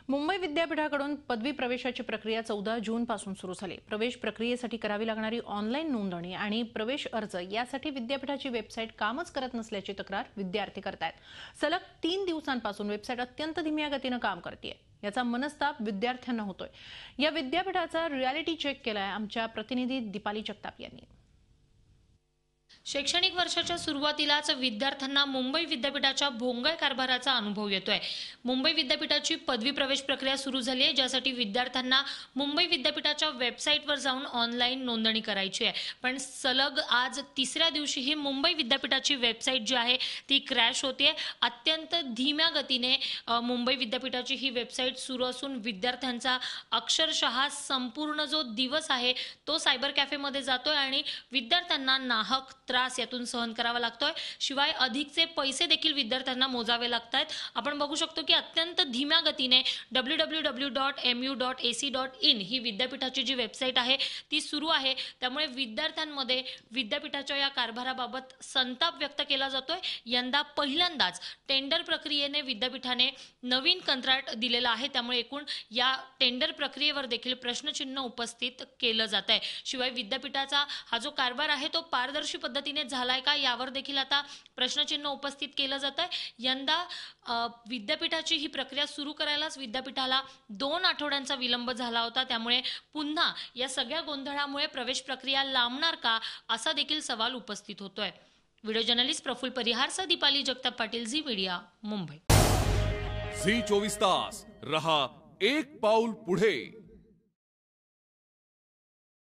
मुंबई विद्यापीठाकडून पदवी प्रवेशाची प्रक्रिया 14 जून पासून सुरू झाली। प्रवेश प्रक्रियेसाठी करावी लागणारी ऑनलाईन नोंदणी आणि प्रवेश अर्ज यासाठी विद्यापीठाची वेबसाईट कामच करत नसल्याची तक्रार विद्यार्थी करतायत। सलग 3 दिवसांपासून वेबसाईट अत्यंत धीम्या गतीने काम करतेय। याचा मनस्ताप विद्यार्थ्यांना होतोय। या विद्यापीठाचा रियालिटी चेक केलाय आमच्या प्रतिनिधी दीपाली जगताप यांनी। शैक्षणिक वर्षाच्या सुरुवातीलाच विद्यार्थ्यांना मुंबई विद्यापीठाच्या भोंगळ कारभाराचा अनुभव येतोय। मुंबई विद्यापीठाची पदवी प्रवेश प्रक्रिया सुरू झाली आहे, ज्यासाठी विद्यार्थ्यांना मुंबई विद्यापीठाच्या वेबसाईटवर जाऊन ऑनलाईन नोंदणी करायची आहे। पण सलग आज तिसऱ्या दिवशीही मुंबई विद्यापीठाची वेबसाईट जी आहे ती क्रॅश होतेय। अत्यंत धीम्या गतीने मुंबई विद्यापीठाची ही वेबसाईट सुरू असून विद्यार्थ्यांचा अक्षरशः संपूर्ण जो दिवस आहे तो सायबर कॅफेमध्ये जातोय आणि विद्यार्थ्यांना नाहक त्रास यातून सहन करावा लागतोय। शिवाय अधिकचे पैसे देखील विद्यार्थ्यांना मोजावे लागतात। आपण बघू शकतो की अत्यंत धीम्या गतीने www.mu.ac.in ही विद्यापीठाची जी वेबसाईट आहे ती सुरू आहे। त्यामुळे विद्यार्थ्यांमध्ये विद्यापीठाच्या या कारभाराबाबत संताप व्यक्त केला जातोय। यंदा पहिल्यांदाच टेंडर प्रक्रियेने विद्यापीठाने नवीन कंत्राट दिलेलं आहे, त्यामुळे एकूण या टेंडर प्रक्रियेवर देखील प्रश्नचिन्ह उपस्थित केलं जात आहे। शिवाय विद्यापीठाचा हा जो कारभार आहे तो पारदर्शी पद्धतीने झालाय का यावर देखील आता प्रश्नचिन्ह उपस्थित केलं जात आहे। यंदा विद्यापीठाची ही प्रक्रिया सुरू करायलाच विद्यापीठाला 2 आठवड्यांचा विलंब झाला होता। त्यामुळे पुन्हा या सगळ्या गोंधळामुळे प्रवेश प्रक्रिया लांबणार का असा देखील सवाल उपस्थित होतोय। व्हिडिओ जर्नलिस्ट प्रफुल्ल परिहारसह Deepali Jagtap Patil, Zee media, Mumbai. Zee 24 तास रहा एक पाऊल पुढे।